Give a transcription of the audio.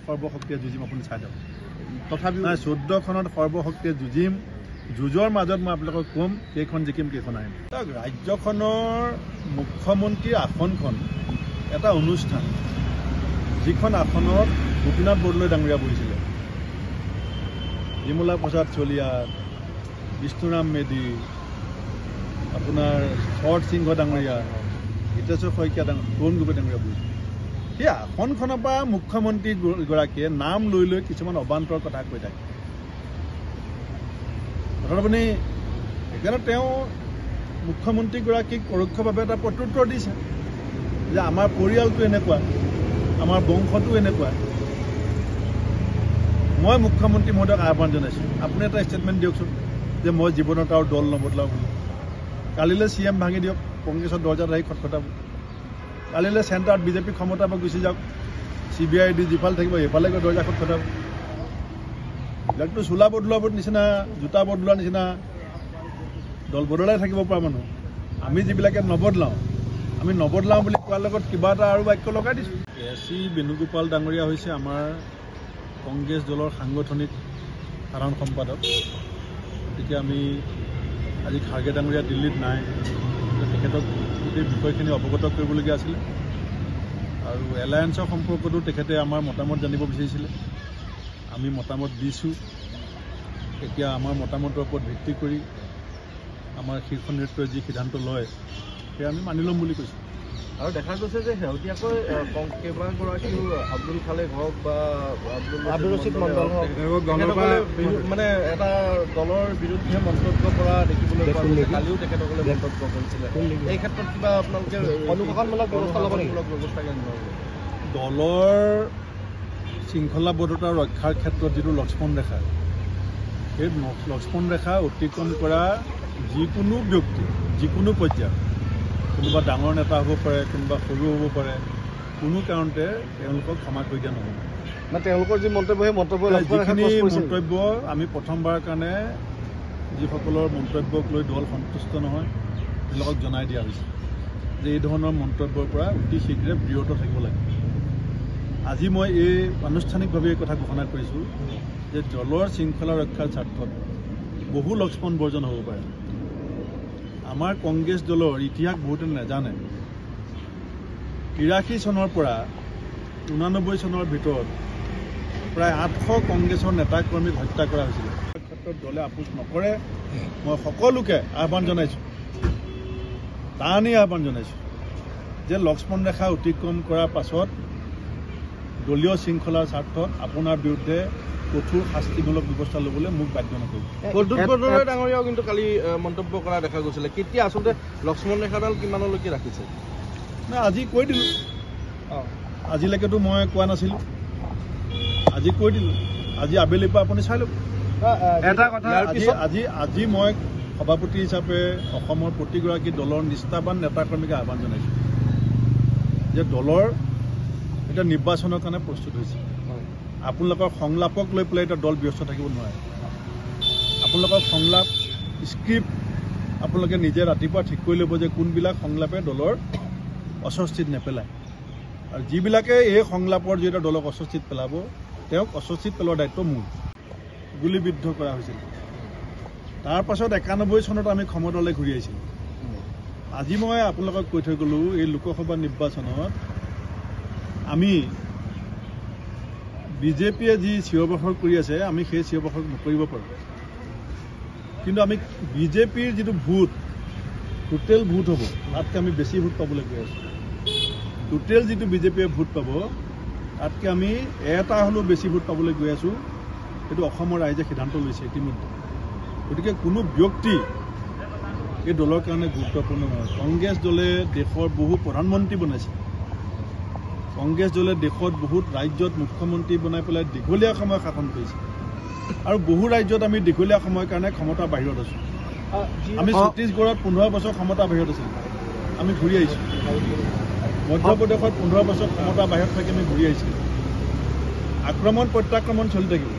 14খনত সৰ্বশক্তিয়ে যুঁজিম আপুনি চাই দিয়ক তথাপিও 14খনত সৰ্বশক্তিয়ে যুঁজিম যুঁজৰ মাজত মই আপোনালোকক ক'ম কেইখন জিকিম কেইখন আহিম ৰাজ্যখনৰ মুখ্যমন্ত্ৰীৰ আসনখন এটা অনুষ্ঠান যিখন আসনত গোপীনাথ বৰদলৈ ডাঙৰীয়া বহিছিলে বিমলা প্ৰসাদ চলিহাৰ বিষ্ণুৰাম মেধি আপোনাৰ শৰৎ সিংহ ডাঙৰীয়া হিতেশ্বৰ শইকীয়া তৰুণ গগৈ ডাঙৰীয়া বহিছিল সেই আসনখনৰ পৰা মুখ্যমন্ত্ৰীগৰাকীয়ে নাম লৈ লৈ কিছুমান অবান্তৰ কথা কৈ থাকে আপুনি সেইকাৰণে তেওঁ মুখ্যমন্ত্ৰীগৰাকীক পৰোক্ষভাৱে এটা প্ৰত্যুত্তৰ দিছে যে আমাৰ পৰিয়ালটো এনেকুৱা আমাৰ বংশটো এনেকুৱা মই মুখ্যমন্ত্ৰী মহোদয়ক আহ্বান জনাইছোঁ আপুনি এটা ষ্টেটমেণ্ট দিয়কচোন যে মই জীৱনত আৰু দল নবদলাওঁ বুলি কালিলৈ CM ভাঙি দিয়ক কংগ্ৰেছৰ দৰ্জাত আহি খটখটাব কালিলৈ চেণ্টাৰত বিজেপি ক্ষমতাৰ পৰা গুচি যাওক CBI দি যিফালে থাকিব সেইফালে গৈ দৰ্জা খটখটাব এইবিলাকতো চোলা বদলোৱাৰ নিচিনা জোতা বদলোৱাৰ নিচিনা দল বদলাই থাকিব পৰা মানুহ আমি যিবিলাকে নবদলাওঁ বুলি কোৱাৰ লগত কিবা এটা আৰু বাক্য লগাই দিছোঁ SC বেণুগোপাল ডাঙৰীয়া হৈছে আমাৰ কংগ্ৰেছ দলৰ সাংগঠনিক সাধাৰণ সম্পাদক গতিকে আমি আজি খাৰ্গে ডাঙৰীয়া দিল্লীত নাই তেখেতক গোটেই বিষয়খিনি অৱগত কৰিবলগীয়া আছিলে আৰু এলায়েন্সৰ সম্পৰ্কতো তেখেতে আমাৰ মতামত জানিব বিচাৰিছিলে আমি মতামত দিছোঁ এতিয়া আমাৰ মতামতৰ ওপৰত ভিত্তি কৰি আমাৰ শীৰ্ষ নেতৃত্বই যি সিদ্ধান্ত লয় সেয়া আমি মানি ল'ম বুলি কৈছোঁ আৰু দেখা গৈছে যে শেহতীয়াকৈ কেইবাগৰাকীও আব্দুল খালেক হওক বা আব্দুল ৰছিদ মণ্ডল হওক মানে এটা দলৰ বিৰুদ্ধে মন্তব্য কৰা দেখিবলৈ পোৱা গৈছে কালিও তেখেতসকলে মন্তব্য কৰিছিলে এই ক্ষেত্ৰত কিবা আপোনালোকে অনুশাসনমূলক ব্যৱস্থা ল'ব ব্যৱস্থা কেনেকুৱা দলৰ শৃংখলাবদ্ধতা ৰক্ষাৰ ক্ষেত্ৰত যিটো লক্ষ্মণ ৰেখা সেই লক্ষ্মণ ৰেখা অতিক্ৰম কৰা যিকোনো ব্যক্তি যিকোনো পৰ্যায়ত কোনোবা ডাঙৰ নেতা হ'ব পাৰে কোনোবা সৰু হ'ব পাৰে কোনো কাৰণতে তেওঁলোকক ক্ষমা কৰি দিয়া নহয় মানে তেওঁলোকৰ যি মন্তব্য সেই মন্তব্য যিখিনি মন্তব্য আমি প্ৰথমবাৰৰ কাৰণে যিসকলৰ মন্তব্যক লৈ দল সন্তুষ্ট নহয় তেওঁলোকক জনাই দিয়া হৈছে যে এই ধৰণৰ মন্তব্যৰ পৰা অতি শীঘ্ৰে বিৰত থাকিব লাগে আজি মই এই আনুষ্ঠানিকভাৱে এই কথা ঘোষণা কৰিছোঁ যে দলৰ শৃংখলা ৰক্ষাৰ স্বাৰ্থত বহু লক্ষ্মণ বৰ্জন হ'ব পাৰে আমাৰ কংগ্ৰেছ দলৰ ইতিহাস বহুতে নাজানে 83 চনৰ পৰা 89 চনৰ ভিতৰত প্ৰায় 800 কংগ্ৰেছৰ নেতা কৰ্মীক হত্যা কৰা হৈছিল ক্ষেত্ৰত দলে আপোচ নকৰে মই সকলোকে আহ্বান জনাইছোঁ টানি আহ্বান জনাইছোঁ যে লক্ষ্মণ ৰেখা অতিক্ৰম কৰাৰ পাছত দলীয় শৃংখলাৰ স্বাৰ্থত আপোনাৰ বিৰুদ্ধে কঠোৰ শাস্তিমূলক ব্যৱস্থা ল'বলৈ মোক বাধ্য নকৰিব প্ৰদ্যুৎ বৰদলৈ ডাঙৰীয়াও কিন্তু কালি মন্তব্য কৰা দেখা গৈছিলে কেতিয়া আচলতে লক্ষ্মণ ৰেখাডাল কিমানলৈকে ৰাখিছে নাই আজি কৈ দিলোঁ আজিলৈকেতো মই কোৱা নাছিলোঁ আজি কৈ দিলোঁ আজি আবেলিৰ পৰা আপুনি চাই ল'ব এটা কথা আজি মই সভাপতি হিচাপে অসমৰ প্ৰতিগৰাকী দলৰ নিষ্ঠাবান নেতাকৰ্মীকে আহ্বান জনাইছোঁ যে দলৰ এটা নিৰ্বাচনৰ কাৰণে প্ৰস্তুত হৈছে আপোনালোকৰ সংলাপক লৈ পেলাই এটা দল ব্যস্ত থাকিব নোৱাৰে আপোনালোকৰ সংলাপ স্ক্ৰিপ্ট আপোনালোকে নিজে ৰাতিপুৱা ঠিক কৰি ল'ব যে কোনবিলাক সংলাপে দলৰ অস্বস্তিত নেপেলায় আৰু যিবিলাকে এই সংলাপৰ যিটো দলক অস্বস্তিত পেলাব তেওঁক অস্বস্তিত পেলোৱাৰ দায়িত্ব মোৰ গুলীবিদ্ধ কৰা হৈছিল তাৰ পাছত 91 চনত আমি ক্ষমতালৈ ঘূৰি আহিছিলোঁ আজি মই আপোনালোকক কৈ থৈ গ'লোঁ এই লোকসভা নিৰ্বাচনত আমি বিজেপিয়ে যি চিঞৰবাখৰ কৰি আছে আমি সেই চিঞৰবাখৰ নকৰিব পাৰোঁ কিন্তু আমি বিজেপিৰ যিটো ভোট টোটেল ভোট হ'ব তাতকৈ আমি বেছি ভোট পাবলৈ গৈ আছোঁ টোটেল যিটো বিজেপিয়ে ভোট পাব তাতকৈ আমি এটা হ'লেও বেছি ভোট পাবলৈ গৈ আছোঁ সেইটো অসমৰ ৰাইজে সিদ্ধান্ত লৈছে ইতিমধ্যে গতিকে কোনো ব্যক্তি এই দলৰ কাৰণে গুৰুত্বপূৰ্ণ নহয় কংগ্ৰেছ দলে দেশৰ বহু প্ৰধানমন্ত্ৰী বনাইছে কংগ্ৰেছ দলে দেশত বহুত ৰাজ্যত মুখ্যমন্ত্ৰী বনাই পেলাই দীঘলীয়া সময় শাসন কৰিছে আৰু বহু ৰাজ্যত আমি দীঘলীয়া সময়ৰ কাৰণে ক্ষমতা বাহিৰত আছোঁ আমি ছত্তীশগড়ত 15 বছৰ ক্ষমতা বাহিৰত আছিলোঁ আমি ঘূৰি আহিছোঁ মধ্যপ্ৰদেশত 15 বছৰ ক্ষমতা বাহিৰত থাকি আমি ঘূৰি আহিছিলোঁ আক্ৰমণ প্ৰত্যাক্ৰমণ চলি থাকিব